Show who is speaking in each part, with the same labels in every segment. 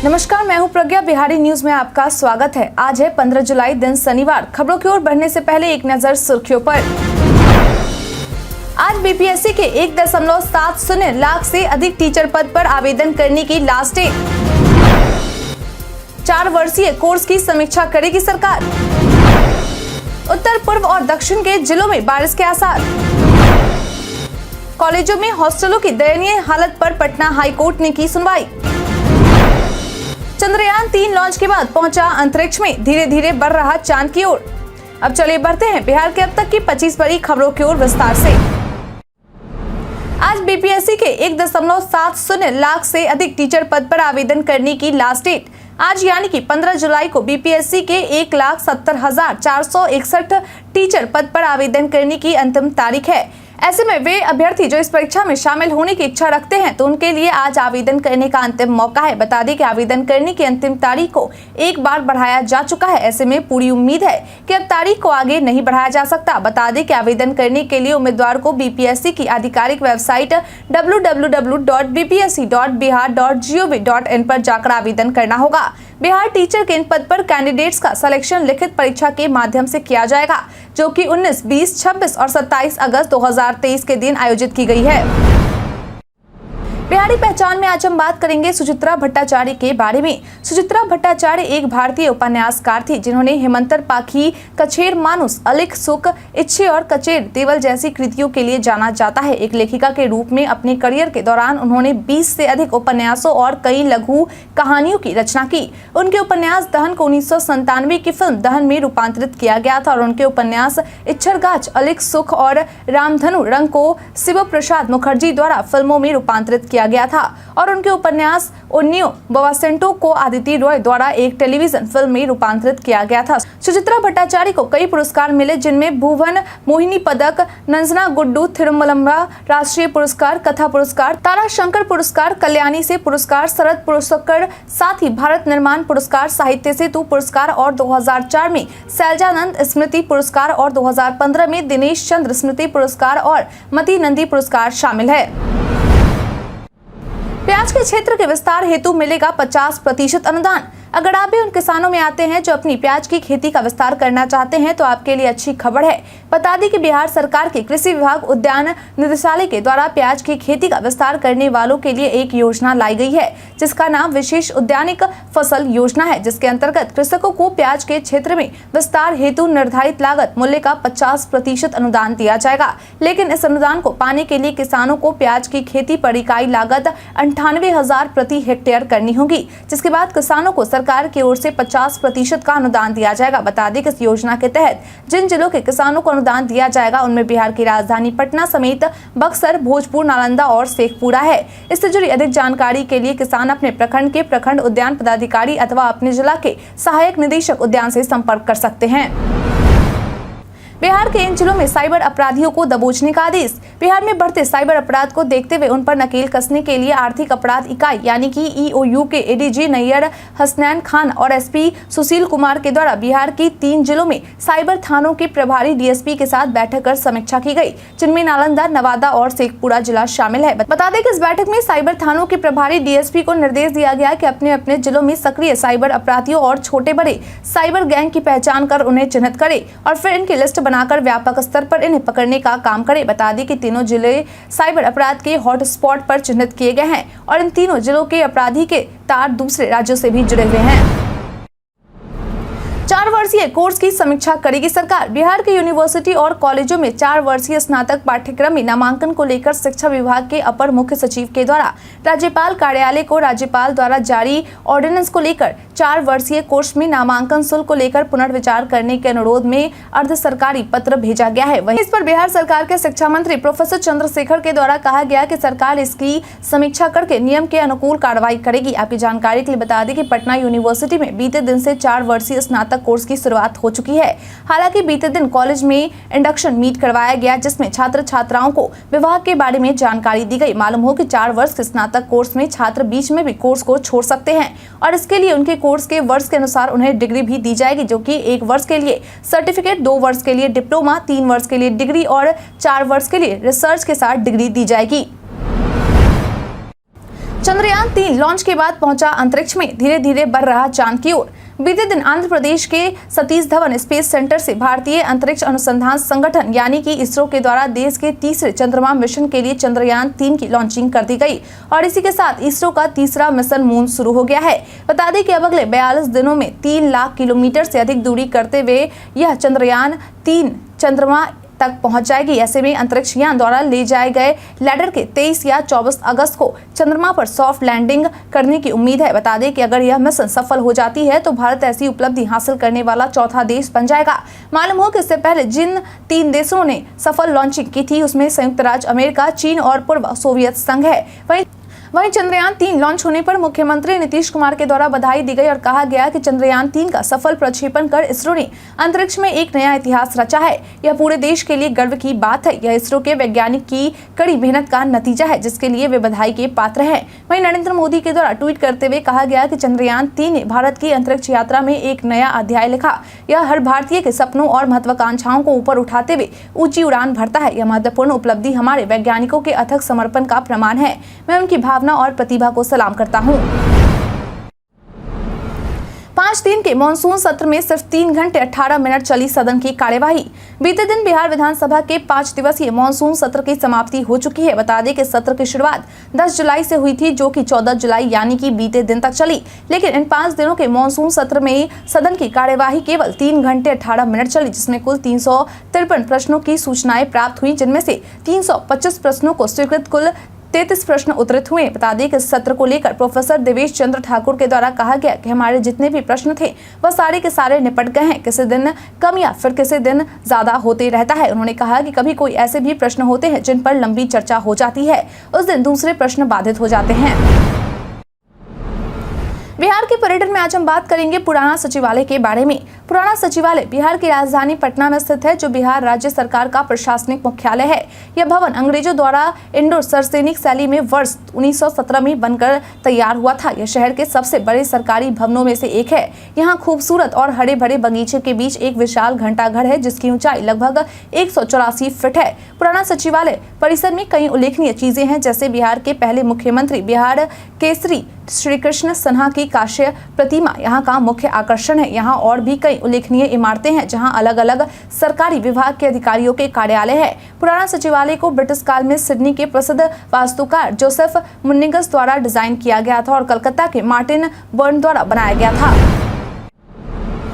Speaker 1: नमस्कार, मैं हूं प्रज्ञा। बिहारी न्यूज में आपका स्वागत है। आज है 15 जुलाई, दिन शनिवार। खबरों की ओर बढ़ने से पहले एक नजर सुर्खियों पर। आज बीपीएससी के 1.70 लाख से अधिक टीचर पद पर आवेदन करने की लास्ट डेट। 4 वर्षीय कोर्स की समीक्षा करेगी सरकार। उत्तर पूर्व और दक्षिण के जिलों में बारिश के आसार। कॉलेजों में हॉस्टलों की दयनीय हालत पर पटना हाईकोर्ट ने की सुनवाई। चंद्रयान 3 लॉन्च के बाद पहुंचा अंतरिक्ष में, धीरे धीरे बढ़ रहा चांद की ओर। अब चलिए बढ़ते हैं बिहार के अब तक की 25 बड़ी खबरों की ओर विस्तार से। आज बीपीएससी के 1.70 लाख से अधिक टीचर पद पर आवेदन करने की लास्ट डेट। आज यानी कि 15 जुलाई को बीपीएससी के 1,70,461 टीचर पद पर आवेदन करने की अंतिम तारीख है। ऐसे में वे अभ्यर्थी जो इस परीक्षा में शामिल होने की इच्छा रखते हैं तो उनके लिए आज आवेदन करने का अंतिम मौका है। बता दें कि आवेदन करने की अंतिम तारीख को एक बार बढ़ाया जा चुका है। ऐसे में पूरी उम्मीद है कि अब तारीख को आगे नहीं बढ़ाया जा सकता। बता दें कि आवेदन करने के लिए उम्मीदवार को बीपीएससी की आधिकारिक वेबसाइट www.bpsc.bihar.gov.in पर जाकर आवेदन करना होगा। बिहार टीचर के इन पद पर कैंडिडेट्स का सिलेक्शन लिखित परीक्षा के माध्यम से किया जाएगा, जो कि 19, 20, 26 और 27 अगस्त 2023 के दिन आयोजित की गई है। बिहारी पहचान में आज हम बात करेंगे सुचित्रा भट्टाचार्य के बारे में। सुचित्रा भट्टाचार्य एक भारतीय उपन्यासकार थी जिन्होंने हेमंतर पाखी, कछेर मानुस, अलिख सुख, इच्छे और कचेर देवल जैसी कृतियों के लिए जाना जाता है। एक लेखिका के रूप में अपने करियर के दौरान उन्होंने 20 से अधिक उपन्यासों और कई लघु कहानियों की रचना की। उनके उपन्यास दहन को 1997 की फिल्म दहन में रूपांतरित किया गया था और उनके उपन्यास इच्छरगाछ, अलिख सुख और रामधनु रंग को शिव प्रसाद मुखर्जी द्वारा फिल्मों में रूपांतरित किया गया था और उनके उपन्यास उन्नियो बवासेंटो को आदित्य रॉय द्वारा एक टेलीविजन फिल्म में रूपांतरित किया गया था। सुचित्रा भट्टाचार्य को कई पुरस्कार मिले, जिनमें भुवन मोहिनी पदक, नंजना गुड्डू थिरुमलम्बा राष्ट्रीय पुरस्कार, कथा पुरस्कार, तारा शंकर पुरस्कार, कल्याणी से पुरस्कार, शरद पुरस्कार, साथ ही भारत निर्माण पुरस्कार, साहित्य सेतु पुरस्कार और 2004 में शैलजानंद स्मृति पुरस्कार और 2015 में दिनेश चंद्र स्मृति पुरस्कार और मती नंदी पुरस्कार शामिल है। प्याज के क्षेत्र के विस्तार हेतु मिलेगा 50% अनुदान। अगर आप भी उन किसानों में आते हैं जो अपनी प्याज की खेती का विस्तार करना चाहते हैं तो आपके लिए अच्छी खबर है। बता दें कि बिहार सरकार के कृषि विभाग उद्यान निदेशालय के द्वारा प्याज की खेती का विस्तार करने वालों के लिए एक योजना लाई गई है, जिसका नाम विशेष उद्यानिक फसल योजना है, जिसके अंतर्गत कृषकों को प्याज के क्षेत्र में विस्तार हेतु निर्धारित लागत मूल्य का 50% अनुदान दिया जाएगा। लेकिन इस अनुदान को पाने के लिए किसानों को प्याज की खेती पर इकाई लागत 98,000 प्रति हेक्टेयर करनी होगी, जिसके बाद किसानों को सरकार की ओर से 50% का अनुदान दिया जाएगा। बता दें कि इस योजना के तहत जिन जिलों के किसानों को अनुदान दिया जाएगा उनमें बिहार की राजधानी पटना समेत बक्सर, भोजपुर, नालंदा और शेखपुरा है। इससे जुड़ी अधिक जानकारी के लिए किसान अपने प्रखंड के प्रखंड उद्यान पदाधिकारी अथवा अपने जिला के सहायक निदेशक उद्यान से संपर्क कर सकते हैं। बिहार के इन जिलों में साइबर अपराधियों को दबोचने का आदेश। बिहार में बढ़ते साइबर अपराध को देखते हुए उन पर नकेल कसने के लिए आर्थिक अपराध इकाई यानी कि ईओयू के एडीजी नैयर हसनैन खान और एसपी सुशील कुमार के द्वारा बिहार की 3 जिलों में साइबर थानों के प्रभारी डीएसपी के साथ बैठक कर समीक्षा की गई, जिनमें नालंदा, नवादा और शेखपुरा जिला शामिल है। बता दें कि इस बैठक में साइबर थानों के प्रभारी डीएसपी को निर्देश दिया गया कि अपने अपने जिलों में सक्रिय साइबर अपराधियों और छोटे बड़े साइबर गैंग की पहचान कर उन्हें चिन्हित करे और फिर इनकी लिस्ट बनाकर व्यापक स्तर पर इन्हें पकड़ने का काम करे। बता दें कि तीनों जिले साइबर अपराध के हॉटस्पॉट पर चिन्हित किए गए हैं और इन तीनों जिलों के अपराधी के तार दूसरे राज्यों से भी जुड़े हुए हैं। 4 वर्षीय कोर्स की समीक्षा करेगी सरकार। बिहार के यूनिवर्सिटी और कॉलेजों में 4 वर्षीय स्नातक पाठ्यक्रम में नामांकन को लेकर शिक्षा विभाग के अपर मुख्य सचिव के द्वारा राज्यपाल कार्यालय को राज्यपाल द्वारा जारी ऑर्डिनेंस को लेकर 4 वर्षीय कोर्स में नामांकन शुल्क को लेकर पुनर्विचार करने के अनुरोध में अर्ध सरकारी पत्र भेजा गया है। वहीं इस पर बिहार सरकार के शिक्षा मंत्री प्रोफेसर चंद्रशेखर के द्वारा कहा गया कि सरकार इसकी समीक्षा करके नियम के अनुकूल कार्रवाई करेगी। आपकी जानकारी के लिए बता दें कि पटना यूनिवर्सिटी में बीते दिन से 4 वर्षीय स्नातक कोर्स की शुरुआत हो चुकी है। हालांकि बीते दिन कॉलेज में इंडक्शन मीट करवाया गया, जिसमें छात्र छात्राओं को विभाग के बारे में जानकारी दी गई। मालूम हो कि 4 वर्ष के स्नातक कोर्स में छात्र बीच में भी कोर्स को छोड़ सकते हैं और इसके लिए उनके कोर्स के वर्ष के अनुसार उन्हें डिग्री भी दी जाएगी, जो कि 1 वर्ष के लिए सर्टिफिकेट, 2 वर्ष के लिए डिप्लोमा, 3 वर्ष के लिए डिग्री और 4 वर्ष के लिए रिसर्च के साथ डिग्री दी जाएगी। चंद्रयान-3 लॉन्च के बाद पहुंचा अंतरिक्ष में, धीरे धीरे बढ़ रहा चांद की ओर। बीते दिन आंध्र प्रदेश के सतीश धवन स्पेस सेंटर से भारतीय अंतरिक्ष अनुसंधान संगठन यानी कि इसरो के द्वारा देश के तीसरे चंद्रमा मिशन के लिए चंद्रयान-3 की लॉन्चिंग कर दी गई और इसी के साथ इसरो का तीसरा मिशन मून शुरू हो गया है। बता दें कि अब अगले 42 दिनों में 3 लाख किलोमीटर से अधिक दूरी करते हुए यह चंद्रयान-3 चंद्रमा तक पहुंच जाएगी। ऐसे में अंतरिक्ष यान द्वारा ले जाए गए लैंडर के 23 या 24 अगस्त को चंद्रमा पर सॉफ्ट लैंडिंग करने की उम्मीद है। बता दें कि अगर यह मिशन सफल हो जाती है तो भारत ऐसी उपलब्धि हासिल करने वाला चौथा देश बन जाएगा। मालूम हो कि इससे पहले जिन 3 देशों ने सफल लॉन्चिंग की थी उसमें संयुक्त राज्य अमेरिका, चीन और पूर्व सोवियत संघ है। वहीं चंद्रयान-3 लॉन्च होने पर मुख्यमंत्री नीतीश कुमार के द्वारा बधाई दी गई और कहा गया कि चंद्रयान-3 का सफल प्रक्षेपण कर इसरो ने अंतरिक्ष में एक नया इतिहास रचा है। यह पूरे देश के लिए गर्व की बात है। यह इसरो के वैज्ञानिक की कड़ी मेहनत का नतीजा है जिसके लिए वे बधाई के पात्र हैं। वहीं नरेंद्र मोदी के द्वारा ट्वीट करते हुए कहा गया कि चंद्रयान-3 ने भारत की अंतरिक्ष यात्रा में एक नया अध्याय लिखा। यह हर भारतीय के सपनों और महत्वाकांक्षाओं को ऊपर उठाते हुए ऊंची उड़ान भरता है। यह महत्वपूर्ण उपलब्धि हमारे वैज्ञानिकों के अथक समर्पण का प्रमाण है। मैं उनकी भावना और प्रतिभा को सलाम करता हूं। 5 दिन के मॉनसून सत्र में सिर्फ 3 घंटे 18 मिनट चली सदन की कार्यवाही। बीते दिन बिहार विधानसभा के 5 दिवसीय मॉनसून सत्र की समाप्ति हो चुकी है। बता दें कि सत्र की शुरुआत 10 जुलाई से हुई थी जो कि 14 जुलाई यानी कि बीते दिन तक चली। लेकिन इन 5 दिनों के मॉनसून सत्र में सदन की कार्यवाही केवल 3 घंटे 18 मिनट चली जिसमें कुल 353 प्रश्नों की सूचनाएं प्राप्त हुई जिनमें से 325 प्रश्नों को स्वीकृत, कुल 33 प्रश्न उत्तरित हुए। बता दें कि इस सत्र को लेकर प्रोफेसर देवेश चंद्र ठाकुर के द्वारा कहा गया कि हमारे जितने भी प्रश्न थे वह सारे के सारे निपट गए हैं। किसी दिन कम या फिर किसी दिन ज्यादा होते रहता है। उन्होंने कहा कि कभी कोई ऐसे भी प्रश्न होते हैं जिन पर लंबी चर्चा हो जाती है, उस दिन दूसरे प्रश्न बाधित हो जाते हैं। बिहार के पर्यटन में आज हम बात करेंगे पुराना सचिवालय के बारे में। पुराना सचिवालय बिहार की राजधानी पटना में स्थित है जो बिहार राज्य सरकार का प्रशासनिक मुख्यालय है। यह भवन अंग्रेजों द्वारा इंडो सरसैनिक शैली में वर्ष 1917 में बनकर तैयार हुआ था। यह शहर के सबसे बड़े सरकारी भवनों में से एक है। यहाँ खूबसूरत और हरे भरे बगीचे के बीच एक विशाल घंटाघर है जिसकी ऊंचाई लगभग 184 फीट है। पुराना सचिवालय परिसर में कई उल्लेखनीय चीजें हैं जैसे बिहार के पहले मुख्यमंत्री बिहार केसरी श्री कृष्ण सिन्हा की कांस्य प्रतिमा यहाँ का मुख्य आकर्षण है। यहाँ और भी कई उल्लेखनीय इमारतें हैं जहाँ अलग अलग सरकारी विभाग के अधिकारियों के कार्यालय है। पुराना सचिवालय को ब्रिटिश काल में सिडनी के प्रसिद्ध वास्तुकार जोसेफ मुनिगस द्वारा डिजाइन किया गया था और कलकत्ता के मार्टिन बर्न द्वारा बनाया गया था।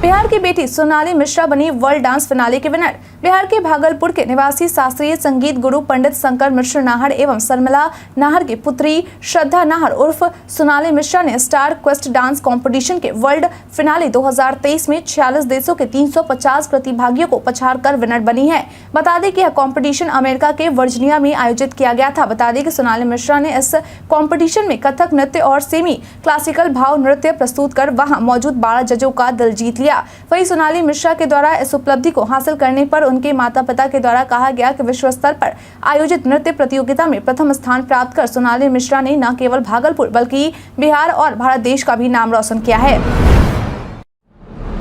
Speaker 1: बिहार की बेटी सोनाली मिश्रा बनी वर्ल्ड डांस फिनाले के विनर। बिहार के भागलपुर के निवासी शास्त्रीय संगीत गुरु पंडित शंकर मिश्र नाहर एवं शर्मिला नाहर की पुत्री श्रद्धा नाहर उर्फ सोनाली मिश्रा ने स्टार क्वेस्ट डांस कंपटीशन के वर्ल्ड फिनाले 2023 में 46 देशों के 350 प्रतिभागियों को पछाड़कर विनर बनी है। बता दें कि यह कंपटीशन अमेरिका के वर्जीनिया में आयोजित किया गया था। बता दें कि सोनाली मिश्रा ने इस कंपटीशन में कथक नृत्य और सेमी क्लासिकल भाव नृत्य प्रस्तुत कर वहां मौजूद 12 जजों का दिल जीत लिया। वहीं सोनाली मिश्रा के द्वारा इस उपलब्धि को हासिल करने पर उनके माता पिता के द्वारा कहा गया कि विश्व स्तर पर आयोजित नृत्य प्रतियोगिता में प्रथम स्थान प्राप्त कर सोनाली मिश्रा ने न केवल भागलपुर बल्कि बिहार और भारत देश का भी नाम रोशन किया है।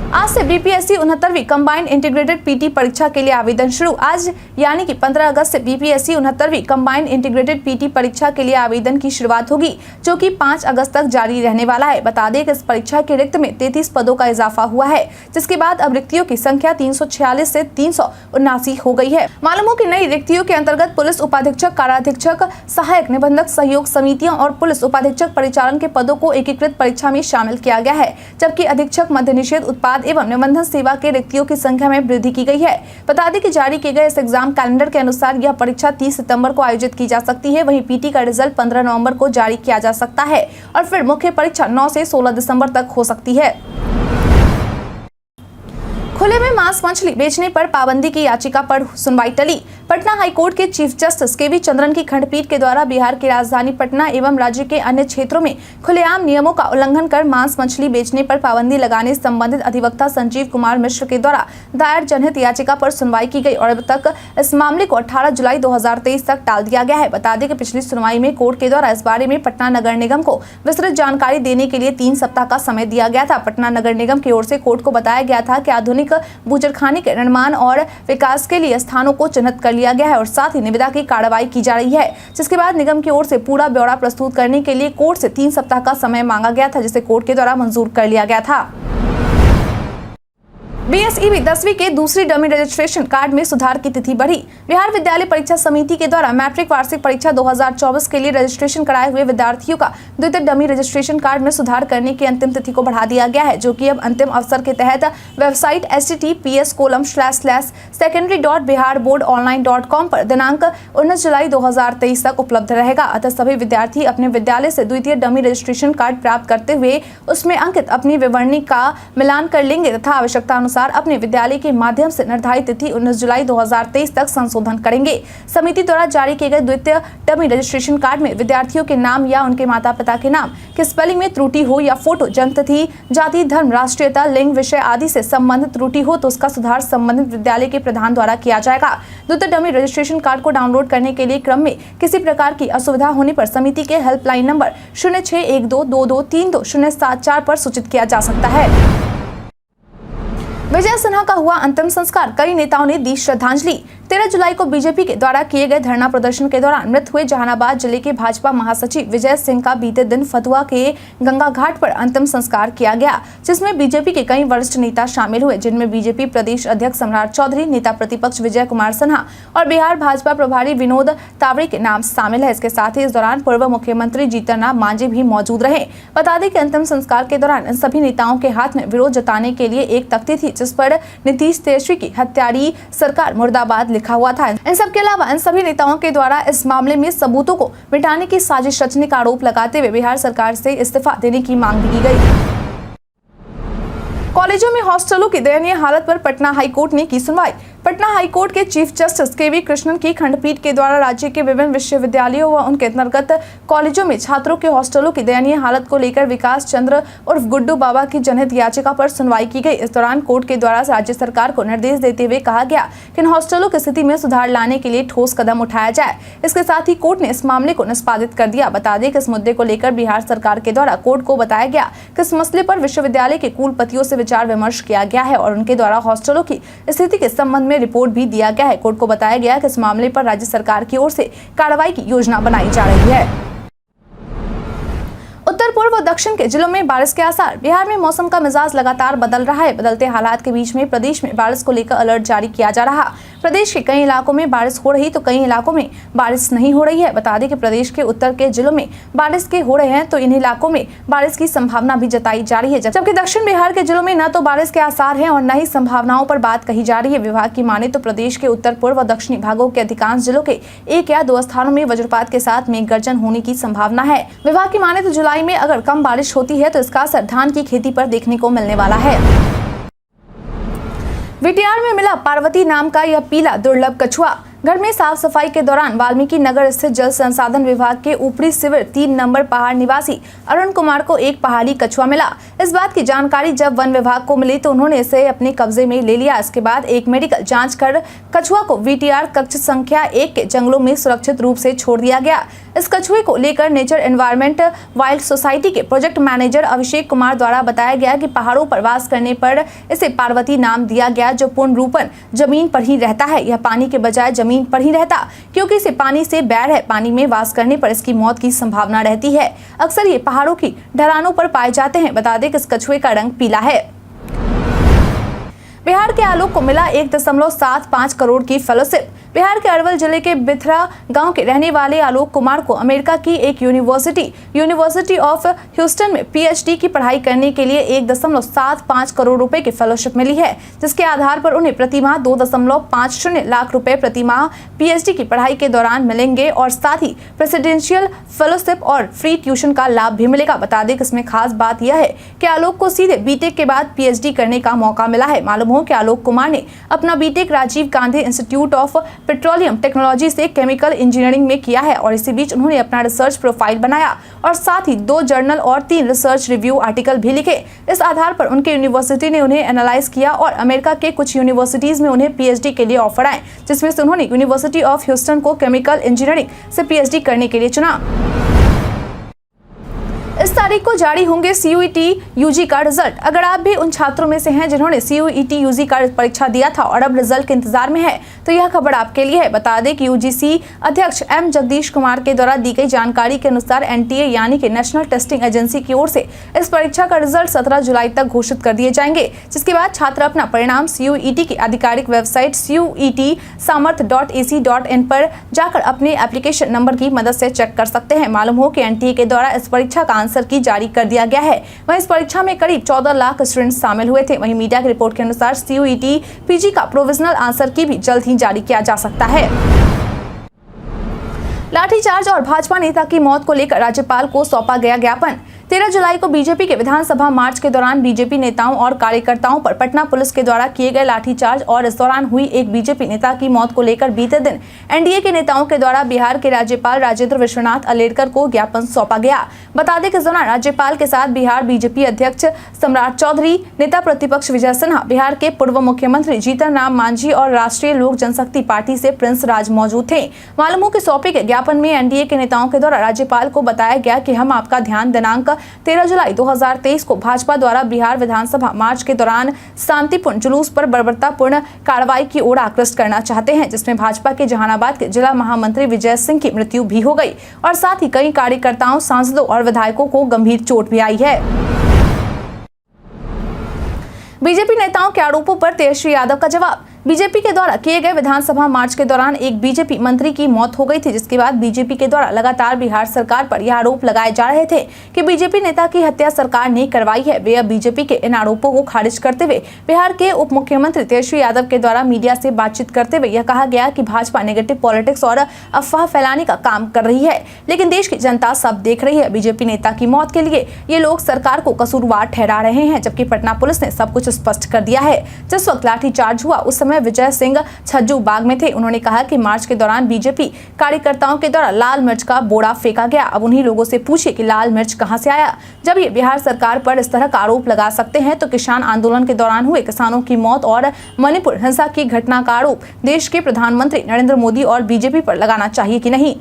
Speaker 1: आज से बीपीएससी 69वीं कंबाइंड इंटीग्रेटेड पीटी परीक्षा के लिए आवेदन शुरू। आज यानी कि 15 अगस्त से बीपीएससी 69वीं कंबाइंड इंटीग्रेटेड पीटी परीक्षा के लिए आवेदन की शुरुआत होगी जो कि 5 अगस्त तक जारी रहने वाला है। बता दें कि इस परीक्षा के रिक्त में 33 पदों का इजाफा हुआ है जिसके बाद अब रिक्तियों की संख्या 346 से 379 हो गई है। मालूम हो कि नई रिक्तियों के अंतर्गत पुलिस उपाधीक्षक, काराधीक्षक, सहायक निबंधक, सहयोग समितियों और पुलिस उपाधीक्षक परिचालन के पदों को एकीकृत परीक्षा में शामिल किया गया है जबकि अधीक्षक मद्य निषेध उत्पाद एवं निबंधन सेवा के रिक्तियों की संख्या में वृद्धि की गई है। बता दें कि जारी किए गए इस एग्जाम कैलेंडर के अनुसार यह परीक्षा 30 सितंबर को आयोजित की जा सकती है। वहीं पीटी का रिजल्ट 15 नवंबर को जारी किया जा सकता है और फिर मुख्य परीक्षा 9 से 16 दिसंबर तक हो सकती है। खुले में मांस मछली बेचने पर पाबंदी की याचिका पर सुनवाई टली। पटना हाईकोर्ट के चीफ जस्टिस केवी चंद्रन की खंडपीठ के द्वारा बिहार की राजधानी पटना एवं राज्य के अन्य क्षेत्रों में खुलेआम नियमों का उल्लंघन कर मांस मछली बेचने पर पाबंदी लगाने संबंधित अधिवक्ता संजीव कुमार मिश्र के द्वारा दायर जनहित याचिका पर सुनवाई की गई और अब तक इस मामले को 18 जुलाई 2023 तक टाल दिया गया है। बता दें कि पिछली सुनवाई में कोर्ट के द्वारा इस बारे में पटना नगर निगम को विस्तृत जानकारी देने के लिए 3 सप्ताह का समय दिया गया था। पटना नगर निगम की ओर से कोर्ट को बताया गया था कि आधुनिक आधुनिक बूचड़खाने के निर्माण और विकास के लिए स्थानों को चिन्हित कर लिया गया है और साथ ही निविदा की कार्रवाई की जा रही है, जिसके बाद निगम की ओर से पूरा ब्यौरा प्रस्तुत करने के लिए कोर्ट से 3 सप्ताह का समय मांगा गया था, जिसे कोर्ट के द्वारा मंजूर कर लिया गया था। बीएसईबी 10वीं के दूसरी डमी रजिस्ट्रेशन कार्ड में सुधार की तिथि बढ़ी। बिहार विद्यालय परीक्षा समिति के द्वारा मैट्रिक वार्षिक परीक्षा 2024 के लिए रजिस्ट्रेशन कराए हुए विद्यार्थियों का द्वितीय डमी रजिस्ट्रेशन कार्ड में सुधार करने की अंतिम तिथि को बढ़ा दिया गया है, जो कि अब अंतिम अवसर के तहत वेबसाइट https://secondary.biharboardonline.com पर दिनांक 19 जुलाई 2023 तक उपलब्ध रहेगा। अतः सभी विद्यार्थी अपने विद्यालय से द्वितीय डमी रजिस्ट्रेशन कार्ड प्राप्त करते हुए उसमें अंकित अपनी विवरणी का मिलान कर लेंगे तथा आवश्यकता अपने विद्यालय के माध्यम से निर्धारित तिथि 19 जुलाई 2023 तक संशोधन करेंगे। समिति द्वारा जारी किए गए द्वितीय डमी रजिस्ट्रेशन कार्ड में विद्यार्थियों के नाम या उनके माता पिता के नाम के स्पेलिंग में त्रुटि हो या फोटो, जन्मतिथि, जाति, धर्म, राष्ट्रीयता, लिंग, विषय आदि से संबंधित त्रुटि हो तो उसका सुधार संबंधित विद्यालय के प्रधान द्वारा किया जाएगा। द्वितीय डमी रजिस्ट्रेशन कार्ड को डाउनलोड करने के लिए क्रम में किसी प्रकार की असुविधा होने पर समिति के हेल्पलाइन नंबर 0612223074 पर सूचित किया जा सकता है। विजय सिन्हा का हुआ अंतिम संस्कार, कई नेताओं ने दी श्रद्धांजलि। 13 जुलाई को बीजेपी के द्वारा किए गए धरना प्रदर्शन के दौरान मृत हुए जहानाबाद जिले के भाजपा महासचिव विजय सिंह का बीते दिन फतुहा के गंगा घाट पर अंतिम संस्कार किया गया, जिसमें बीजेपी के कई वरिष्ठ नेता शामिल हुए, जिनमें बीजेपी प्रदेश अध्यक्ष सम्राट चौधरी, नेता प्रतिपक्ष विजय कुमार सिन्हा और बिहार भाजपा प्रभारी विनोद तावड़े के नाम शामिल है। इसके साथ ही इस दौरान पूर्व मुख्यमंत्री जीतन राम मांझी भी मौजूद रहे। बता दें कि अंतिम संस्कार के दौरान इन सभी नेताओं के हाथ में विरोध जताने के लिए एक तख्ती थी, जिस पर नीतीश तेजस्वी की हत्यारी सरकार मुर्दाबाद लिखा हुआ था। इन सब के अलावा इन सभी नेताओं के द्वारा इस मामले में सबूतों को मिटाने की साजिश रचने का आरोप लगाते हुए बिहार सरकार से इस्तीफा देने की मांग भी की गई। कॉलेजों में हॉस्टलों की दयनीय हालत पर पटना हाईकोर्ट ने की सुनवाई। पटना हाईकोर्ट के चीफ जस्टिस के.वी. कृष्णन की खंडपीठ के द्वारा राज्य के विभिन्न विश्वविद्यालयों व उनके अंतर्गत कॉलेजों में छात्रों के हॉस्टलों की दयनीय हालत को लेकर विकास चंद्र उर्फ गुड्डू बाबा की जनहित याचिका पर सुनवाई की गई। इस दौरान कोर्ट के द्वारा राज्य सरकार को निर्देश देते हुए कहा गया कि इन हॉस्टलों की स्थिति में सुधार लाने के लिए ठोस कदम उठाया जाए। इसके साथ ही कोर्ट ने इस मामले को निष्पादित कर दिया। बता दें कि इस मुद्दे को लेकर बिहार सरकार के द्वारा कोर्ट को बताया गया कि इस मसले पर विश्वविद्यालय के कुलपतियों से विचार विमर्श किया गया है और उनके द्वारा हॉस्टलों की स्थिति के संबंध में रिपोर्ट भी दिया गया है। कोर्ट को बताया गया कि इस मामले पर राज्य सरकार की ओर से कार्रवाई की योजना बनाई जा रही है। उत्तर पूर्व और दक्षिण के जिलों में बारिश के आसार। बिहार में मौसम का मिजाज लगातार बदल रहा है। बदलते हालात के बीच में प्रदेश में बारिश को लेकर अलर्ट जारी किया जा रहा। प्रदेश के कई इलाकों में बारिश हो रही तो कई इलाकों में बारिश नहीं हो रही है। बता दें कि प्रदेश के उत्तर के जिलों में बारिश के हो रहे हैं तो इन इलाकों में बारिश की संभावना भी जताई जा रही है, जबकि दक्षिण बिहार के जिलों में न तो बारिश के आसार हैं और न ही संभावनाओं पर बात कही जा रही है। विभाग की माने तो प्रदेश के उत्तर पूर्व और दक्षिणी भागों के अधिकांश जिलों के 1 या 2 स्थानों में वज्रपात के साथ मेघ गर्जन होने की संभावना है। विभाग की माने तो जुलाई में अगर कम बारिश होती है तो इसका असर धान की खेती पर देखने को मिलने वाला है। वीटीआर में मिला पार्वती नाम का यह पीला दुर्लभ कछुआ। घर में साफ सफाई के दौरान वाल्मीकि नगर स्थित जल संसाधन विभाग के ऊपरी शिविर 3 नंबर पहाड़ निवासी अरुण कुमार को एक पहाड़ी कछुआ मिला। इस बात की जानकारी जब वन विभाग को मिली तो उन्होंने इसे अपने कब्जे में ले लिया। इसके बाद एक मेडिकल जांच कर कछुआ को वीटीआर कक्ष संख्या 1 के जंगलों में सुरक्षित रूप से छोड़ दिया गया। इस कछुए को लेकर नेचर एनवायरमेंट वाइल्ड सोसाइटी के प्रोजेक्ट मैनेजर अभिषेक कुमार द्वारा बताया गया कि पहाड़ों पर वास करने पर इसे पार्वती नाम दिया गया, जो पूर्ण रूपन जमीन पर ही रहता है। यह पानी के बजाय जमीन पर ही रहता क्योंकि इसे पानी से बैर है। पानी में वास करने पर इसकी मौत की संभावना रहती है। अक्सर ये पहाड़ों की ढलानों पर पाए जाते हैं। बता दें कि इस कछुए का रंग पीला है। बिहार के आलोक को मिला 1.75 करोड़ की फेलोशिप। बिहार के अरवल जिले के बिथरा गांव के रहने वाले आलोक कुमार को अमेरिका की एक यूनिवर्सिटी ऑफ ह्यूस्टन में पीएचडी की पढ़ाई करने के लिए 1.75 करोड़ रुपए की फेलोशिप मिली है, जिसके आधार पर उन्हें प्रतिमाह 2.50 लाख रुपए प्रतिमाह पीएचडी की पढ़ाई के दौरान मिलेंगे और साथ ही प्रेसिडेंशियल फेलोशिप और फ्री ट्यूशन का लाभ भी मिलेगा। बता दें कि इसमें खास बात यह है कि आलोक को सीधे बीटेक के बाद पीएचडी करने का मौका मिला है। मालूम हो कि आलोक कुमार ने अपना B Tech Rajiv Gandhi institute of petroleum technology से केमिकल इंजीनियरिंग में किया है और इसी बीच उन्होंने अपना रिसर्च प्रोफाइल बनाया और साथ ही 2 जर्नल और 3 रिसर्च रिव्यू आर्टिकल भी लिखे। इस आधार पर उनके यूनिवर्सिटी ने उन्हें एनालाइज किया और अमेरिका के कुछ यूनिवर्सिटीज में उन्हें पीएचडी के लिए ऑफर आए, जिसमें से उन्होंने यूनिवर्सिटी ऑफ ह्यूस्टन को केमिकल इंजीनियरिंग से पीएचडी करने के लिए चुना। इस तारीख को जारी होंगे CUET UG का रिजल्ट। अगर आप भी उन छात्रों में से हैं जिन्होंने CUET UG का परीक्षा दिया था और अब रिजल्ट के इंतजार में है, तो यह खबर आपके लिए है। बता दें कि UGC अध्यक्ष M जगदीश कुमार के द्वारा दी गई जानकारी के अनुसार NTA यानी कि नेशनल टेस्टिंग एजेंसी की ओर से इस परीक्षा का रिजल्ट 17 जुलाई तक घोषित कर दिए जाएंगे, जिसके बाद छात्र अपना परिणाम CUET की आधिकारिक वेबसाइट CUET-samarth.ac.in पर जाकर अपने एप्लीकेशन नंबर की मदद से चेक कर सकते हैं। मालूम हो कि NTA के द्वारा इस परीक्षा का आंसर की जारी कर दिया गया है। वहीं इस परीक्षा में करीब 14 लाख स्टूडेंट्स शामिल हुए थे। वहीं मीडिया की रिपोर्ट के अनुसार CUET PG का प्रोविजनल आंसर की भी जल्द ही जारी किया जा सकता है। लाठीचार्ज और भाजपा नेता की मौत को लेकर राज्यपाल को सौंपा गया ज्ञापन। 13 जुलाई को बीजेपी के विधानसभा मार्च के दौरान बीजेपी नेताओं और कार्यकर्ताओं पर पटना पुलिस के द्वारा किए गए लाठीचार्ज और इस दौरान हुई एक बीजेपी नेता की मौत को लेकर बीते दिन NDA के नेताओं के द्वारा बिहार के राज्यपाल राजेंद्र विश्वनाथ अलेरकर को ज्ञापन सौंपा गया। बता दें कि इस दौरान राज्यपाल के साथ बिहार बीजेपी अध्यक्ष सम्राट चौधरी, नेता प्रतिपक्ष विजय सिन्हा, बिहार के पूर्व मुख्यमंत्री जीतन राम मांझी और राष्ट्रीय लोक जनशक्ति पार्टी से प्रिंस राज मौजूद थे। मालूम हो कि सौंपे गए ज्ञापन में NDA के नेताओं के द्वारा राज्यपाल को बताया गया कि हम आपका ध्यान दिनांक 13 जुलाई 2023 को भाजपा द्वारा बिहार विधानसभा मार्च के दौरान शांतिपूर्ण जुलूस पर बर्बरतापूर्ण कार्रवाई की ओर आकृष्ट करना चाहते हैं, जिसमें भाजपा के जहानाबाद के जिला महामंत्री विजय सिंह की मृत्यु भी हो गई और साथ ही कई कार्यकर्ताओं, सांसदों और विधायकों को गंभीर चोट भी आई है। बीजेपी नेताओं के आरोपों पर तेजस्वी यादव का जवाब। बीजेपी के द्वारा किए गए विधानसभा मार्च के दौरान एक बीजेपी मंत्री की मौत हो गई थी, जिसके बाद बीजेपी के द्वारा लगातार बिहार सरकार पर यह आरोप लगाए जा रहे थे कि बीजेपी नेता की हत्या सरकार ने करवाई है। वे अब बीजेपी के इन आरोपों को खारिज करते हुए बिहार के उप मुख्यमंत्री तेजस्वी यादव के द्वारा मीडिया से बातचीत करते हुए यह कहा गया कि भाजपा नेगेटिव पॉलिटिक्स और अफवाह फैलाने का काम कर रही है, लेकिन देश की जनता सब देख रही है। बीजेपी नेता की मौत के लिए ये लोग सरकार को कसूरवार ठहरा रहे हैं, जबकि पटना पुलिस ने सब कुछ स्पष्ट कर दिया है। जिस वक्त लाठीचार्ज हुआ उस समय विजय सिंह छज्जू बाग में थे। उन्होंने कहा कि मार्च के दौरान बीजेपी कार्यकर्ताओं के द्वारा लाल मिर्च का बोरा फेंका गया। अब उन्हीं लोगों से पूछिए कि लाल मिर्च कहां से आया। जब ये बिहार सरकार पर इस तरह का आरोप लगा सकते हैं, तो किसान आंदोलन के दौरान हुए किसानों की मौत और मणिपुर हिंसा की घटना का आरोप देश के प्रधानमंत्री नरेंद्र मोदी और बीजेपी पर लगाना चाहिए कि नहीं।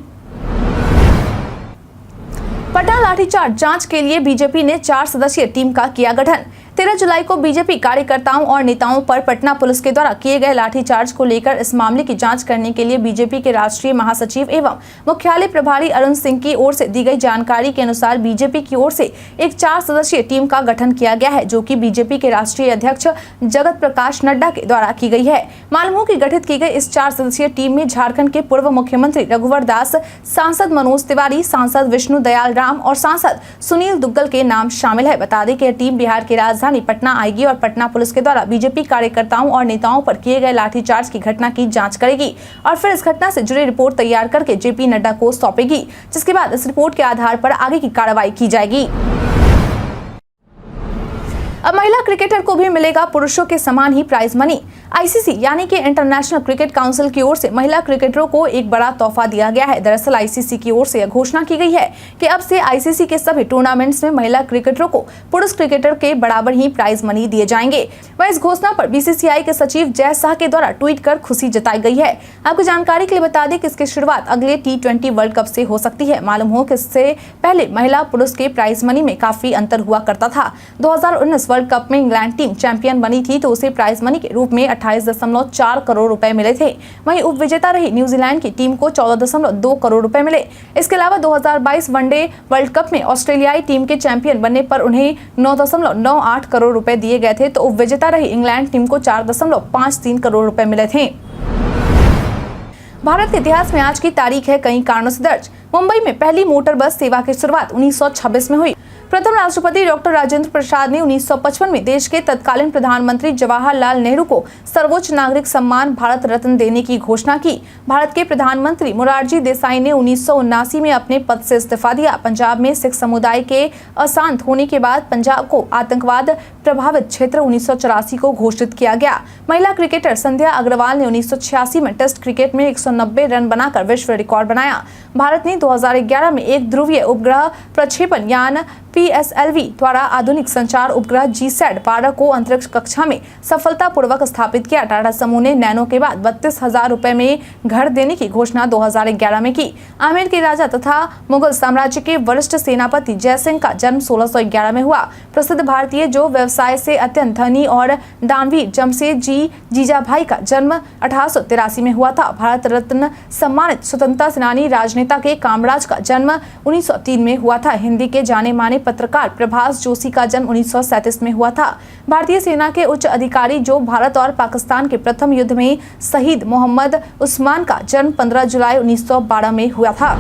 Speaker 1: पटना लाठीचार्ज जांच के लिए बीजेपी ने 4 सदस्यीय टीम का किया गठन। 13 जुलाई को बीजेपी कार्यकर्ताओं और नेताओं पर पटना पुलिस के द्वारा किए गए लाठीचार्ज को लेकर इस मामले की जांच करने के लिए बीजेपी के राष्ट्रीय महासचिव एवं मुख्यालय प्रभारी अरुण सिंह की ओर से दी गई जानकारी के अनुसार बीजेपी की ओर से एक 4 सदस्यीय टीम का गठन किया गया है, जो कि बीजेपी के राष्ट्रीय अध्यक्ष जगत प्रकाश नड्डा के द्वारा की गई है। मालूम हो कि गठित की गई इस 4 सदस्यीय टीम में झारखंड के पूर्व मुख्यमंत्री रघुवर दास, सांसद मनोज तिवारी, सांसद विष्णु दयाल राम और सांसद सुनील दुग्गल के नाम शामिल है। बता दें कि यह टीम बिहार के राजधानी पटना आएगी और पटना पुलिस के द्वारा बीजेपी कार्यकर्ताओं और नेताओं पर किए गए लाठीचार्ज की घटना की जांच करेगी और फिर इस घटना से जुड़ी रिपोर्ट तैयार करके JP नड्डा को सौंपेगी, जिसके बाद इस रिपोर्ट के आधार पर आगे की कार्रवाई की जाएगी। अब महिला क्रिकेटर को भी मिलेगा पुरुषों के समान ही प्राइज मनी। ICC यानी कि इंटरनेशनल क्रिकेट काउंसिल की ओर से महिला क्रिकेटरों को एक बड़ा तोहफा दिया गया है। दरअसल ICC की ओर से यह घोषणा की गई है कि अब से ICC के सभी टूर्नामेंट्स में महिला क्रिकेटरों को पुरुष क्रिकेटर के बराबर ही प्राइज मनी दिए जाएंगे। वह इस घोषणा पर BCCI के सचिव जय शाह के द्वारा ट्वीट कर खुशी जताई गई है। आपको जानकारी के लिए बता दें कि इसकी शुरुआत अगले T20 वर्ल्ड कप से हो सकती है। मालूम हो कि इससे पहले महिला पुरुष के प्राइज मनी में काफी अंतर हुआ करता था। 2019 वर्ल्ड कप में इंग्लैंड टीम चैंपियन बनी थी, तो उसे प्राइज मनी के रूप में 28.4 करोड़ रुपए मिले थे। वहीं उप विजेता रही न्यूजीलैंड की टीम को 14.2 करोड़ रुपए मिले। इसके अलावा 2022 वनडे वर्ल्ड कप में ऑस्ट्रेलियाई टीम के चैंपियन बनने पर उन्हें 9.98 करोड़ रुपए दिए गए थे, तो उप विजेता रही इंग्लैंड टीम को 4.53 करोड़ रुपए मिले थे। भारत के इतिहास में आज की तारीख है कई कारणों से दर्ज। मुंबई में पहली मोटर बस सेवा की शुरुआत 1926 में हुई। प्रथम राष्ट्रपति डॉक्टर राजेंद्र प्रसाद ने 1955 में देश के तत्कालीन प्रधानमंत्री जवाहरलाल नेहरू को सर्वोच्च नागरिक सम्मान भारत रत्न देने की घोषणा की। भारत के प्रधानमंत्री मोरारजी देसाई ने 1979 में अपने पद से इस्तीफा दिया। पंजाब में सिख समुदाय के अशांत होने के बाद पंजाब को आतंकवाद प्रभावित क्षेत्र 1984 को घोषित किया गया। महिला क्रिकेटर संध्या अग्रवाल ने 1986 में टेस्ट क्रिकेट में 190 रन बनाकर विश्व रिकॉर्ड बनाया। भारत ने 2011 में एक ध्रुवीय उपग्रह प्रक्षेपण यान PSLV द्वारा आधुनिक संचार उपग्रह GSAT 12 को अंतरिक्ष कक्षा में सफलतापूर्वक स्थापित किया। टाटा समूह ने नैनो के बाद 32,000 रुपए में घर देने की घोषणा 2011 में की। आमेर के राजा तथा मुगल साम्राज्य के वरिष्ठ सेनापति जय सिंह का जन्म 1611 में हुआ। प्रसिद्ध भारतीय जो व्यवसाय से अत्यंत धनी और दानवीर जमशेद जी जीजाभाई का जन्म 1883 में हुआ था। भारत रत्न सम्मानित स्वतंत्रता सेनानी राजनेता के कामराज का जन्म 1903 में हुआ था। हिंदी के जाने माने पत्रकार प्रभास जोशी का जन्म 1937 में हुआ था। भारतीय सेना के उच्च अधिकारी जो भारत और पाकिस्तान के प्रथम युद्ध में शहीद मोहम्मद उस्मान का जन्म 15 जुलाई 1912 में हुआ था।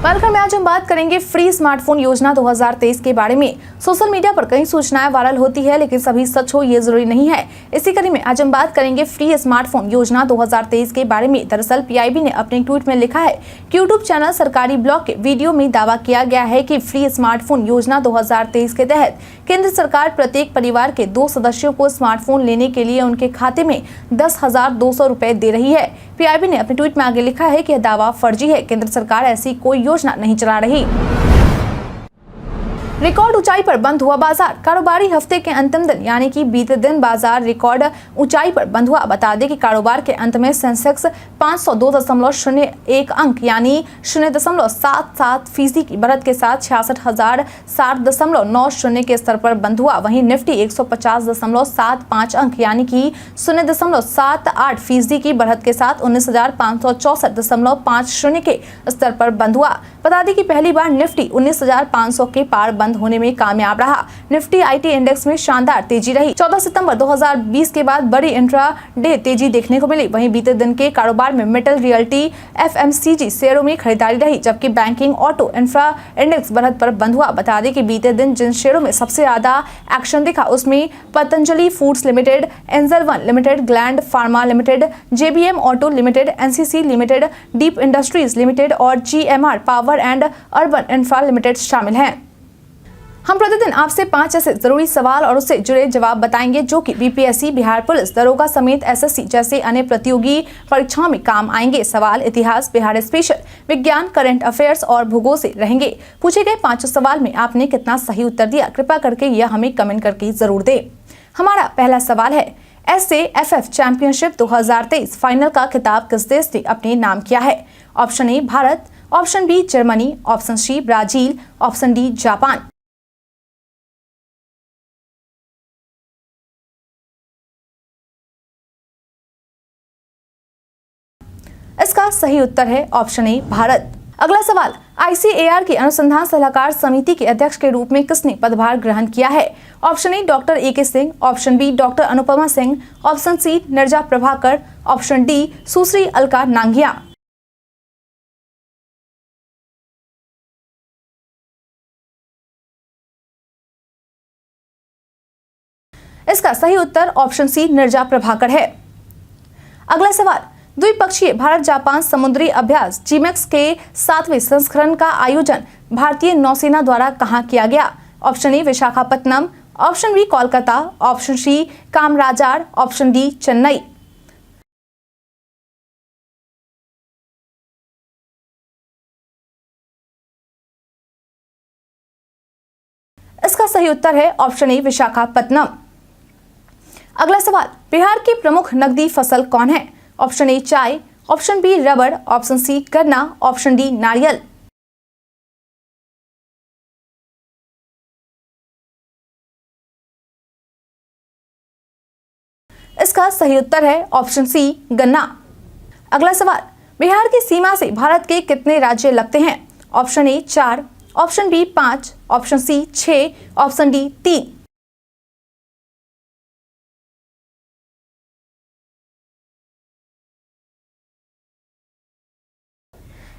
Speaker 1: वेलकम में आज हम बात करेंगे फ्री स्मार्टफोन योजना 2023 के बारे में। सोशल मीडिया पर कई सूचनाएं वायरल होती है, लेकिन सभी सच हो ये जरूरी नहीं है। इसी कड़ी में आज हम बात करेंगे फ्री स्मार्टफोन योजना 2023 के बारे में। दरअसल PIB ने अपने ट्वीट में लिखा है कि यूट्यूब चैनल सरकारी ब्लॉग के वीडियो में दावा किया गया है कि फ्री स्मार्टफोन योजना 2023 के तहत केंद्र सरकार प्रत्येक परिवार के 2 सदस्यों को स्मार्टफोन लेने के लिए उनके खाते में 10,200 रुपए दे रही है। PIB ने अपने ट्वीट में आगे लिखा है कि यह दावा फर्जी है। केंद्र सरकार ऐसी कोई योजना नहीं चला रही। रिकॉर्ड ऊंचाई पर बंद हुआ बाजार। कारोबारी हफ्ते के अंतिम दिन यानी कि बीते दिन बाजार रिकॉर्ड ऊंचाई पर बंद हुआ। बता दें कि कारोबार के अंत में सेंसेक्स 502.01 अंक यानी 0.77% की बढ़त के साथ 66,060.90 के स्तर पर बंद हुआ। वहीं निफ्टी 150.75 अंक यानी कि 0.78% की बढ़त के साथ 19,564.50 के स्तर पर बंद हुआ। बता दें कि पहली बार निफ्टी 19,500 के पार बंद होने में कामयाब रहा। निफ्टी IT इंडेक्स में शानदार तेजी रही। 14 सितंबर 2020 के बाद बड़ी इंट्रा डे तेजी देखने को मिली। वहीं बीते दिन के कारोबार में मेटल, रियल्टी, FMCG शेयरों में खरीदारी रही, जबकि बैंकिंग, ऑटो, इंफ्रा इंडेक्स बढ़त पर बंद हुआ। बता दें कि बीते दिन जिन शेयरों में सबसे ज्यादा एक्शन दिखा उसमें Patanjali foods limited, angel one limited, gland pharma limited, JBM auto limited, NCC limited, deep industries limited और GMR power and urban infra limited शामिल हैं। हम प्रतिदिन आपसे 5 ऐसे जरूरी सवाल और उससे जुड़े जवाब बताएंगे जो कि BPSC, बिहार पुलिस दरोगा समेत SSC जैसे अन्य प्रतियोगी परीक्षाओं में काम आएंगे। सवाल इतिहास, बिहार स्पेशल, विज्ञान, करंट अफेयर्स और भूगोल से रहेंगे। पूछे गए 5 सवाल में आपने कितना सही उत्तर दिया, कृपा करके यह हमें कमेंट करके जरूर दें। हमारा पहला सवाल है, SAFF चैंपियनशिप 2023 फाइनल का खिताब किस देश ने अपने नाम किया है? Option A Bharat, option B Germany, option C Brazil, option D Japan. इसका सही उत्तर है ऑप्शन ए भारत। अगला सवाल, ICAR की अनुसंधान सलाहकार समिति के अध्यक्ष के रूप में किसने पदभार ग्रहण किया है? Option A doctor AK Singh, option B doctor Anupama Singh, option C Nirja Prabhakar, option D Sushri Alka Nangia. इसका सही उत्तर ऑप्शन सी निर्जा प्रभाकर है। अगला सवाल, द्विपक्षीय भारत जापान समुद्री अभ्यास GMEX के 7वें संस्करण का आयोजन भारतीय नौसेना द्वारा कहां किया गया? Option A Visakhapatnam, option B Kolkata, option C Kamarajar, option D Chennai. इसका सही उत्तर है ऑप्शन ए विशाखापत्तनम। अगला सवाल, बिहार की प्रमुख नकदी फसल कौन है? ऑप्शन ए चाय, option B rubber, option C गन्ना, ऑप्शन डी नारियल। इसका सही उत्तर है ऑप्शन सी गन्ना। अगला सवाल, बिहार की सीमा से भारत के कितने राज्य लगते हैं? Option A 4, option B 5, option C 6, option D 3।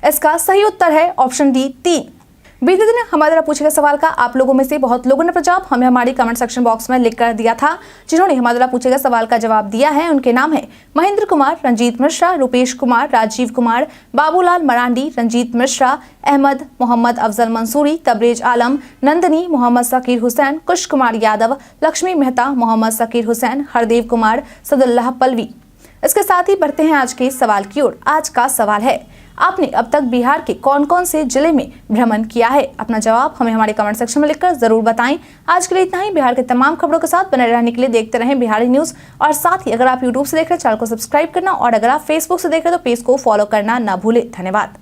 Speaker 1: इसका सही उत्तर है ऑप्शन डी 3। बीते दिन हमारे द्वारा पूछे गए सवाल का आप लोगों में से बहुत लोगों ने जवाब हमें हमारी कमेंट सेक्शन बॉक्स में लिख कर दिया था। जिन्होंने हमारे द्वारा पूछे गए सवाल का जवाब दिया है उनके नाम है महेंद्र कुमार, रंजीत मिश्रा, रुपेश कुमार, राजीव कुमार, बाबूलाल मरांडी, रंजीत मिश्रा, अहमद, मोहम्मद अफजल मंसूरी, तबरेज आलम, नंदनी, मोहम्मद सकीर हुसैन, कुश कुमार यादव, लक्ष्मी मेहता, मोहम्मद सकीर हुसैन, हरदेव कुमार, सदुल्लाह पलवी। इसके साथ ही बढ़ते हैं आज के सवाल की ओर। आज का सवाल है, आपने अब तक बिहार के कौन कौन से जिले में भ्रमण किया है? अपना जवाब हमें हमारे कमेंट सेक्शन में लिखकर जरूर बताएं। आज के लिए इतना ही। बिहार के तमाम खबरों के साथ बने रहने के लिए देखते रहें बिहारी न्यूज। और साथ ही अगर आप यूट्यूब से देख रहे हैं चैनल को सब्सक्राइब करना, और अगर आप फेसबुक से देख रहे हैं तो पेज को फॉलो करना ना भूलें। धन्यवाद।